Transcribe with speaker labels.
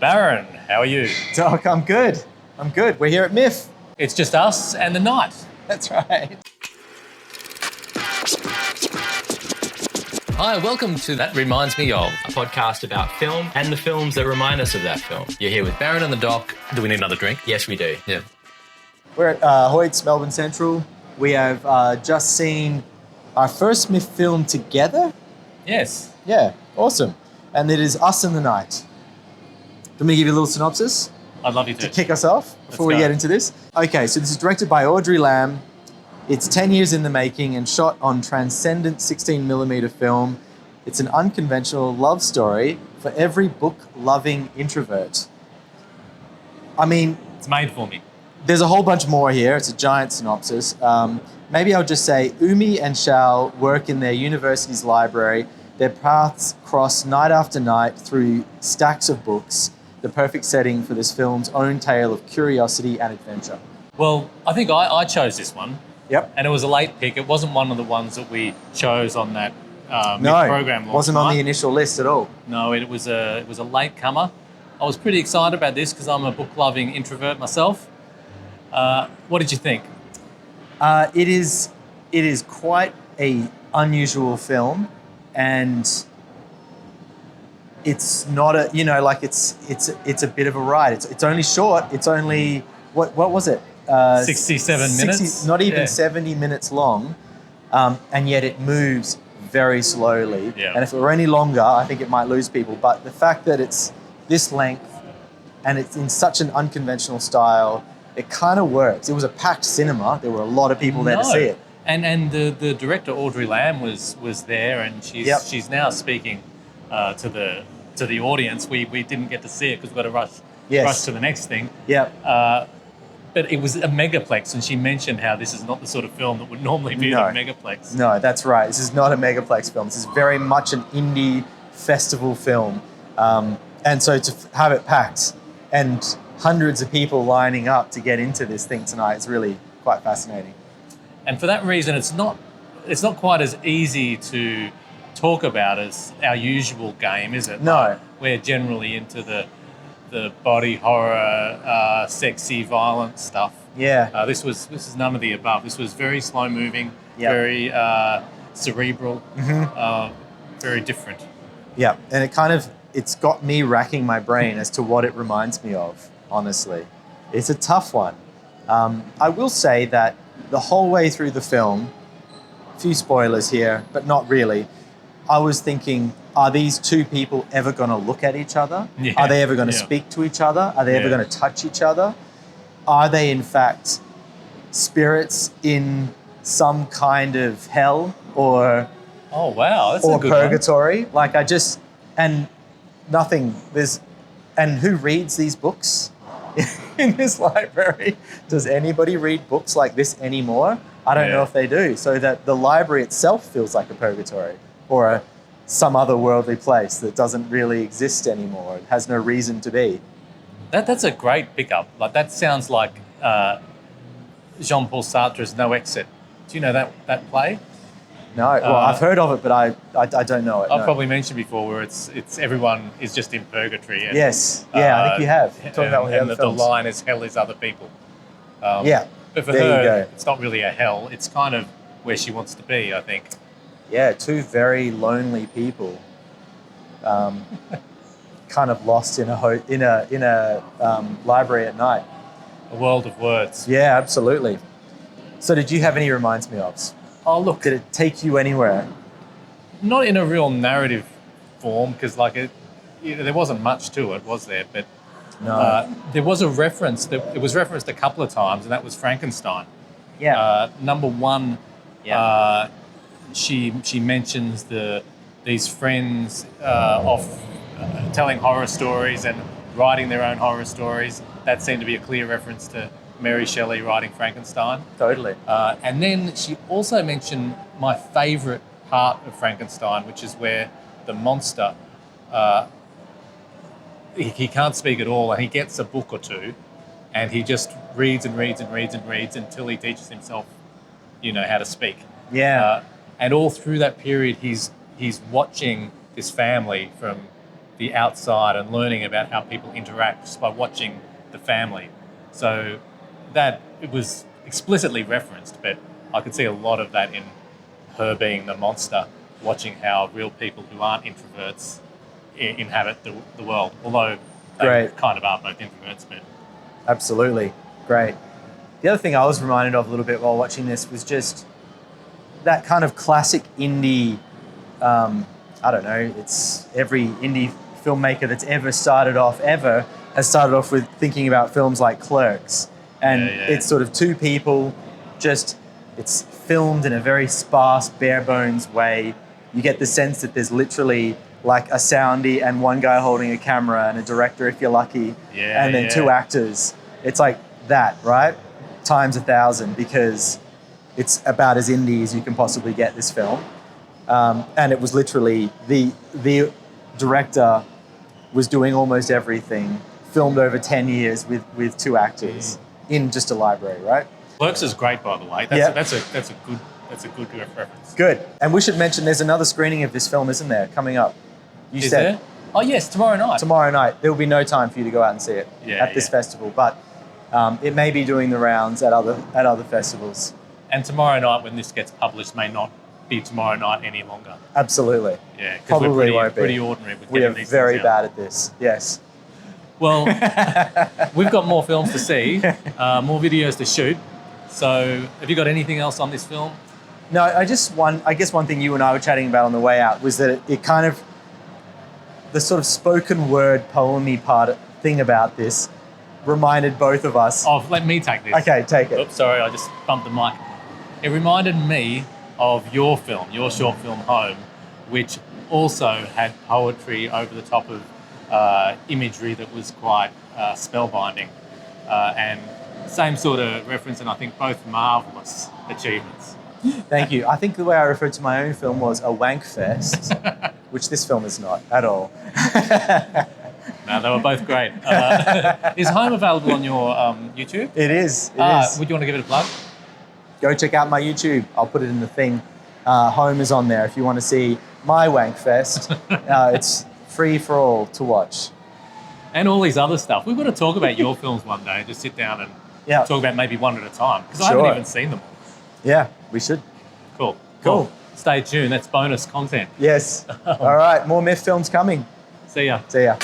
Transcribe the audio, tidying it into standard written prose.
Speaker 1: Baron, how are you?
Speaker 2: Doc, I'm good. We're here at MIFF.
Speaker 1: It's just us and the night.
Speaker 2: That's right.
Speaker 1: Hi, welcome to That Reminds Me Of, a podcast about film and the films that remind us of that film. You're here with Baron and the Doc. Do we need another drink? Yes, we do. Yeah.
Speaker 2: We're at Hoyt's, Melbourne Central. We have just seen our first MIFF film together.
Speaker 1: Yes.
Speaker 2: Yeah, awesome. And it is Us and the Night. Let me give you a little synopsis
Speaker 1: I'd love you to.
Speaker 2: to kick us off before we
Speaker 1: go.
Speaker 2: get into this. Okay, so this is directed by Audrey Lam. It's 10 years in the making and shot on transcendent 16mm film. It's an unconventional love story for every book-loving introvert. I mean,
Speaker 1: It's made for me.
Speaker 2: there's a whole bunch more here. It's a giant synopsis. Maybe I'll just say Umi and Xiao work in their university's library. Their paths cross night after night through stacks of books, the perfect setting for this film's own tale of curiosity and adventure.
Speaker 1: Well, I think I chose this one,
Speaker 2: Yep.
Speaker 1: and it was a late pick. It wasn't one of the ones that we chose on that
Speaker 2: No,
Speaker 1: program.
Speaker 2: wasn't on the initial list at all.
Speaker 1: No, it was a late comer. I was pretty excited about this because I'm a book-loving introvert myself. What did you think?
Speaker 2: It is quite a unusual film, and it's not a it's a bit of a ride. It's only short. It's only what was it?
Speaker 1: 67 minutes?
Speaker 2: Not even
Speaker 1: Yeah.
Speaker 2: 70 minutes long, and yet it moves very slowly.
Speaker 1: Yeah.
Speaker 2: And if it were any longer, I think it might lose people. But the fact that it's this length and it's in such an unconventional style, it kind of works. It was a packed cinema. There were a lot of people there to see it.
Speaker 1: And the director Audrey Lam was there, and she's now speaking to the audience. We didn't get to see it because we've got to rush to the next thing.
Speaker 2: Yep.
Speaker 1: But it was a megaplex, and she mentioned how this is not the sort of film that would normally be
Speaker 2: No.
Speaker 1: in a megaplex.
Speaker 2: No, that's right. This is not a megaplex film. This is very much an indie festival film. And so to have it packed and hundreds of people lining up to get into this thing tonight is really quite fascinating.
Speaker 1: And for that reason, it's not quite as easy to talk about as our usual game, is it?
Speaker 2: No.
Speaker 1: Like, we're generally into the body horror, sexy, violent stuff.
Speaker 2: Yeah.
Speaker 1: This is none of the above. This was very slow moving,
Speaker 2: Yeah.
Speaker 1: very cerebral, very different.
Speaker 2: Yeah. And it's got me racking my brain as to what it reminds me of, honestly. It's a tough one. I will say that the whole way through the film, a few spoilers here, but not really, I was thinking, are these two people ever going to look at each other?
Speaker 1: Yeah.
Speaker 2: Are they ever going to
Speaker 1: Yeah.
Speaker 2: speak to each other? Are they ever
Speaker 1: Yeah.
Speaker 2: going to touch each other? Are they, in fact, spirits in some kind of hell or
Speaker 1: Oh wow, that's a good
Speaker 2: purgatory? And who reads these books in this library? Does anybody read books like this anymore? I don't know if they do. So that the library itself feels like a purgatory or some other worldly place that doesn't really exist anymore. It has no reason to be.
Speaker 1: That's a great pickup. Like that sounds like Jean-Paul Sartre's No Exit. Do you know that play?
Speaker 2: No, well, I've heard of it, but I don't know it.
Speaker 1: I've
Speaker 2: no.
Speaker 1: probably mentioned before where it's everyone is just in purgatory. And,
Speaker 2: Yes, yeah, I think you have. Talking about one of the
Speaker 1: and
Speaker 2: other
Speaker 1: the
Speaker 2: films.
Speaker 1: line is hell is other people.
Speaker 2: Yeah,
Speaker 1: But for
Speaker 2: there you
Speaker 1: her,
Speaker 2: go.
Speaker 1: it's not really a hell. It's kind of where she wants to be, I think.
Speaker 2: Yeah, two very lonely people, kind of lost in a library at night.
Speaker 1: A world of words.
Speaker 2: Yeah, absolutely. So, did you have any reminds me ofs?
Speaker 1: Oh, look,
Speaker 2: Did it take you anywhere?
Speaker 1: not in a real narrative form because there wasn't much to it, was there? But
Speaker 2: No.
Speaker 1: there was a reference. It was referenced a couple of times, and that was Frankenstein.
Speaker 2: Yeah.
Speaker 1: Number one,
Speaker 2: Yeah.
Speaker 1: she mentions these friends telling horror stories and writing their own horror stories. That seemed to be a clear reference to Mary Shelley writing Frankenstein.
Speaker 2: Totally.
Speaker 1: And then she also mentioned my favourite part of Frankenstein, which is where the monster, he can't speak at all, and he gets a book or two, and he just reads and reads and reads and reads until he teaches himself, how to speak.
Speaker 2: Yeah.
Speaker 1: And all through that period, he's watching this family from the outside and learning about how people interact just by watching the family. So that it was explicitly referenced, but I could see a lot of that in her being the monster, watching how real people who aren't introverts inhabit the world. Although they kind of are both introverts, but
Speaker 2: absolutely great. The other thing I was reminded of a little bit while watching this was just that kind of classic indie. I don't know. It's every indie filmmaker that's ever started off has started off with thinking about films like Clerks, and it's sort of two people, it's filmed in a very sparse, bare bones way. You get the sense that there's literally like a soundy and one guy holding a camera and a director if you're lucky, and then two actors. It's like that, right? Times 1,000, because it's about as indie as you can possibly get this film. And it was literally the director was doing almost everything, filmed over 10 years with two actors in just a library, right?
Speaker 1: Clerks is great, by the way. That's a good reference.
Speaker 2: Good. And we should mention there's another screening of this film, isn't there, coming up?
Speaker 1: Is there? Oh yes, tomorrow night.
Speaker 2: Tomorrow night. There will be no time for you to go out and see it at this festival, but it may be doing the rounds at other festivals.
Speaker 1: And tomorrow night, when this gets published, may not be tomorrow night any longer.
Speaker 2: Absolutely.
Speaker 1: Yeah, because
Speaker 2: probably
Speaker 1: we're
Speaker 2: won't be.
Speaker 1: Pretty ordinary with
Speaker 2: we
Speaker 1: getting
Speaker 2: are
Speaker 1: these
Speaker 2: very
Speaker 1: things
Speaker 2: bad
Speaker 1: out.
Speaker 2: at this. Yes.
Speaker 1: Well, we've got more films to see, more videos to shoot. So, have you got anything else on this film?
Speaker 2: No, I guess one thing you and I were chatting about on the way out was that it kind of, the sort of spoken word poem-y thing about this reminded both of us.
Speaker 1: Oh, let me take this.
Speaker 2: Okay, take it.
Speaker 1: Oops, sorry, I just bumped the mic. It reminded me of your short film Home, which also had poetry over the top of imagery that was quite spellbinding, and same sort of reference, and I think both marvellous achievements.
Speaker 2: Thank you. I think the way I referred to my own film was a wank fest, which this film is not at all.
Speaker 1: No, they were both great. Is Home available on your YouTube?
Speaker 2: It is. It is.
Speaker 1: Would you want to give it a plug?
Speaker 2: Go check out my YouTube. I'll put it in the thing. Home is on there if you want to see my wank fest. It's free for all to watch.
Speaker 1: And all these other stuff. We've got to talk about your films one day. Just sit down and talk about maybe one at a time, because I haven't even seen them all.
Speaker 2: Yeah, we should.
Speaker 1: Cool.
Speaker 2: Cool.
Speaker 1: Stay tuned. That's bonus content.
Speaker 2: Yes. All right. More MIFF films coming.
Speaker 1: See ya.
Speaker 2: See ya.